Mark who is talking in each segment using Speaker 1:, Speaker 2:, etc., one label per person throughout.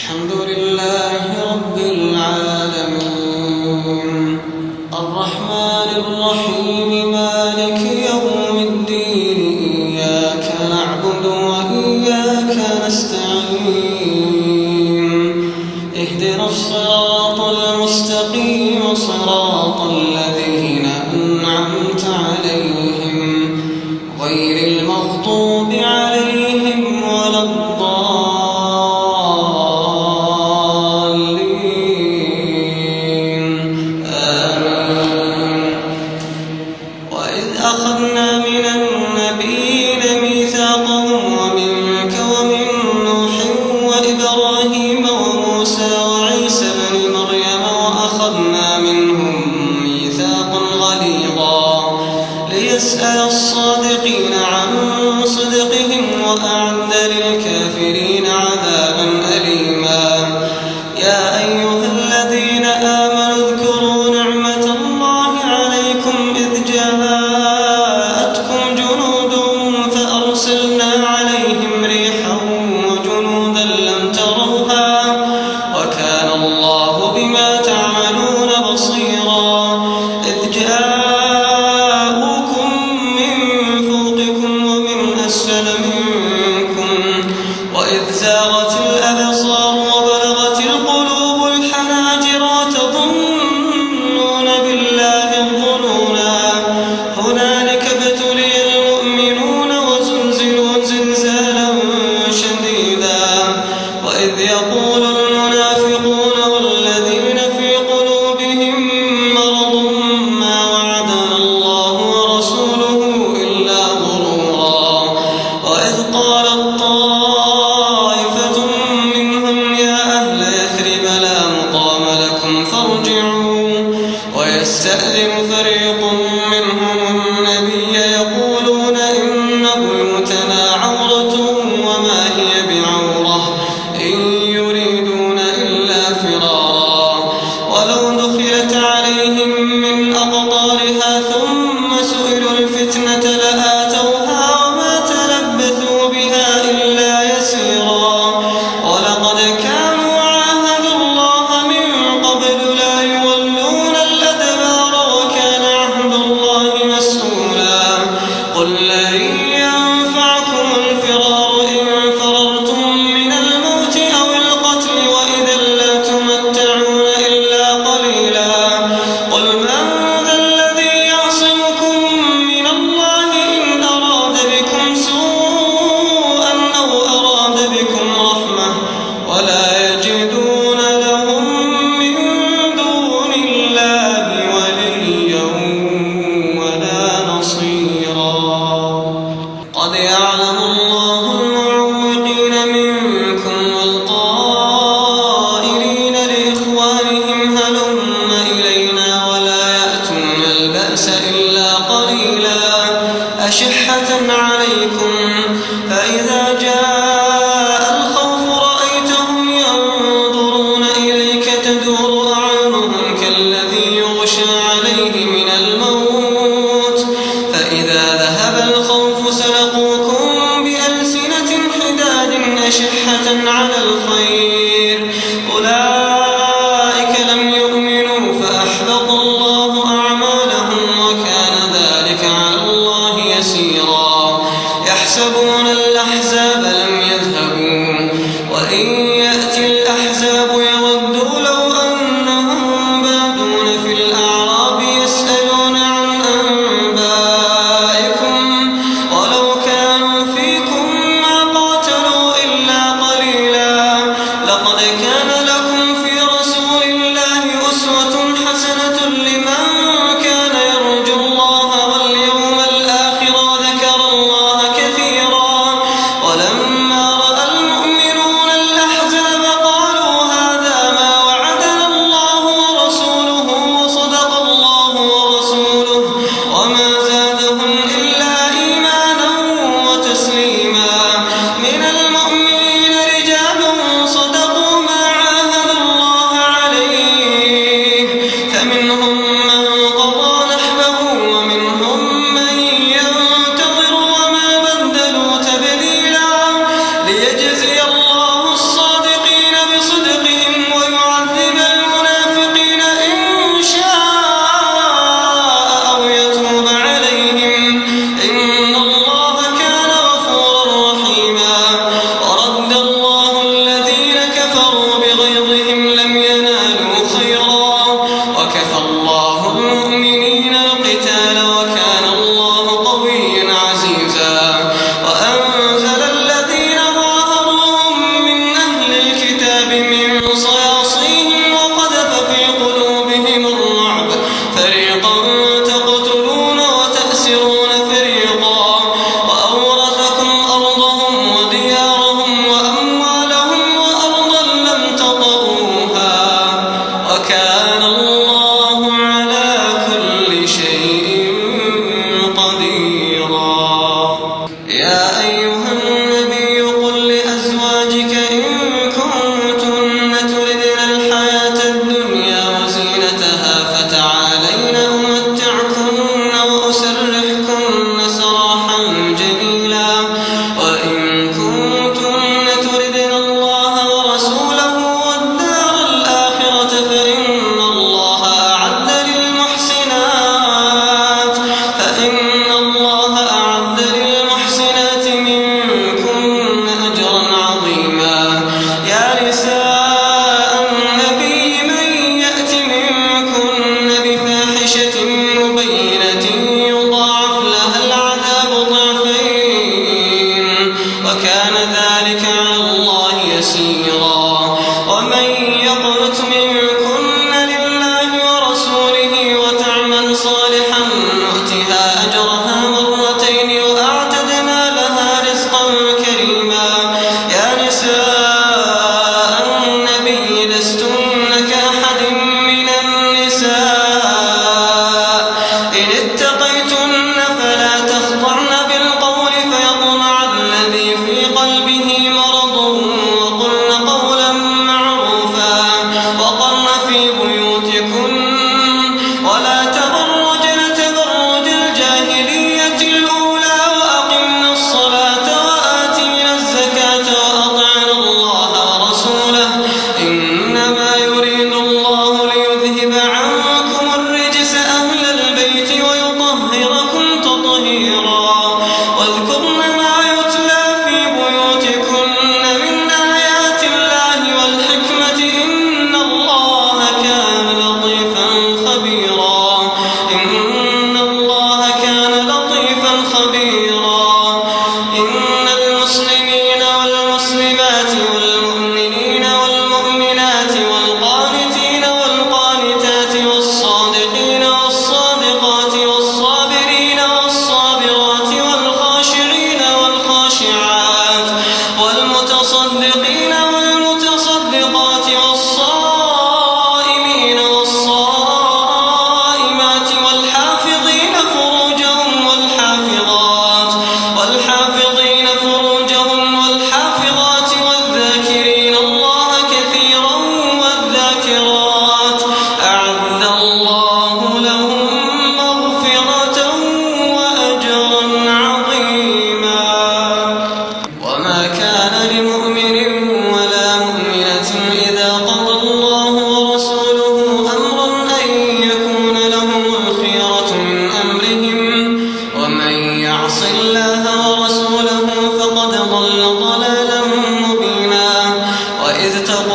Speaker 1: الحمد لله رب العالمين الرحمن الرحيم مالك يوم الدين إياك نعبد وإياك نستعين اهدنا الصراط المستقيم صراط الذين أنعمت عليهم غير المغضوب عليهم ولا الضالين آمين. وإذ أخذنا من النبيين ميثاقهم ومنك ومن نوح وإبراهيم وموسى وعيسى بن مريم وأخذنا منهم ميثاقا غليظا ليسأل الصادقين عن صدقهم وأعد للكافرين عذابا أليما. يا أيها الذين آمنوا اذكروا نعمة الله عليكم إذ جاءتكم جنود فأرسلنا عليهم ريحا وجنودا لم تروها وكان الله بما تعملون بصيرا. إذ جاءوكم من فوقكم ومن أسفل منكم وإذ زاغت الأبصار وبلغت القلوب الحناجر وتظنون بالله الظنونا. هنالك ابتلي المؤمنون وزلزلوا زلزالا شديدا. وإذ يقول المنافقون والذين في قلوبهم مرض ما وعدنا الله ورسوله إلا غرورا. وإذ قالت طائفة منهم يا أهل يثرب لا مقام لكم فارجعوا. ويستأذن فريق منهم النبي يقولون إن بيوتنا عورة وما هي بعورة إن يريدون إلا فرارا. ولو دخلت عليهم من أقطارها ثم سئلوا الفتنة لآتوها وما تلبثوا بها إلا يسيرا. ولقد كانوا عاهدوا الله من قبل لا يولون الأدبار وكان عهد الله مسؤولا. قل لن ينفعكم الفرار إن فررتم من الموت أو القتل وإذا لا تمتعون إلا قليلا. قل من ذا الذي يعصمكم من الله إن أراد بكم سوءا أو أراد بكم رحمة ولا يجدون لهم من دون الله وليا ولا نصيرا. قد يعلم الله المعوقين منكم والقائلين لإخوانهم هلم إلينا ولا يأتون البأس إلا قليلا أشحة عليكم. فإذا جاء الخوف رأيتهم ينظرون إليك تدور أعينهم كالذي يغشى عليه من الموت. فإذا ذهب الخوف سلقوكم بألسنة حداد أشحة على الخير أولئك لم يؤمنوا فأحبط الله أعمالهم وكان ذلك على الله يسيرا. يحسبون الأحزاب لم يذهبوا وإن يأتي الأحزاب يودوا لو أنهم بادون في الأعراب يسألون عن أنبائكم ولو كانوا فيكم ما قاتلوا إلا قليلا. لقد كان لكم في رسول الله أسوة حسنة لمن كان يرجو الله واليوم الآخر وذكر الله كثيرا. ولما رأى المؤمنون الأحزاب قالوا هذا ما وعدنا الله ورسوله وصدق الله ورسوله وما زادهم إلا إيمانا وتسليما. من المؤمنين رجال صدقوا ما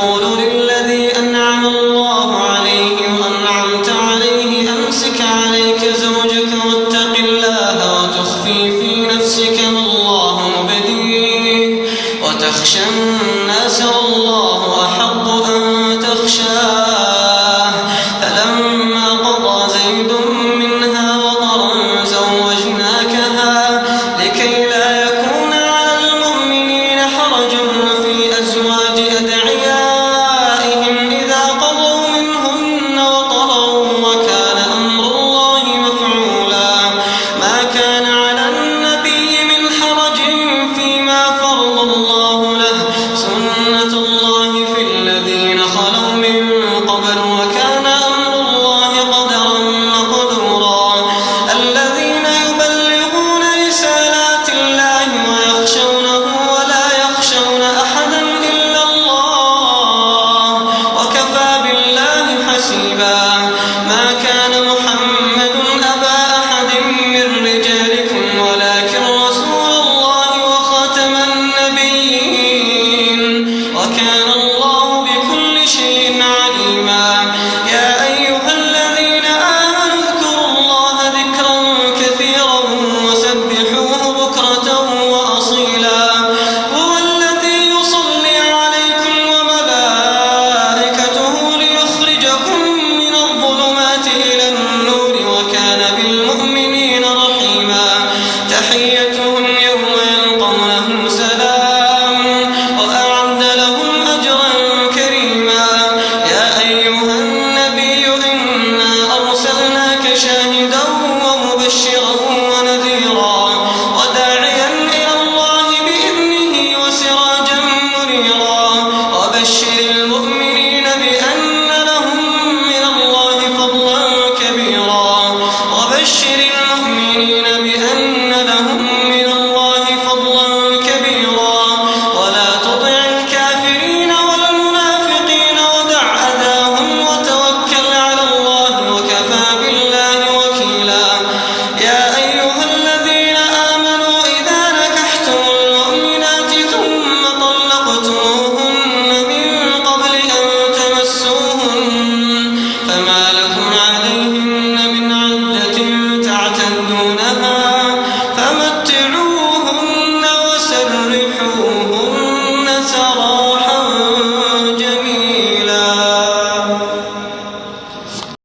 Speaker 1: يقول للذي أنعم الله عليه وأنعمت عليه أمسك عليك زوجك واتق الله وتخفي في نفسك ما الله مبديه وتخشى الناس والله أحق أن تخشاه فلما قضى زيد منها وطرا زوجناكها لكي لا يكون على المؤمنين حرج في أزواج أدعيائهم إذا قضوا منهن وطرا وكان أمر الله مفعولا ما كان على النبي من حرج فيما فرض الله له سنة الله في الذين خلوا من قبل وكان أمر الله قدرا مقدورا الذين يبلغون رسالات الله ويخشونه ولا يخشون أحدا إلا الله وكفى بالله حسيبا ما كان محمد أبا أحد من رجالكم ولكن رسول الله وخاتم النبيين وكان الله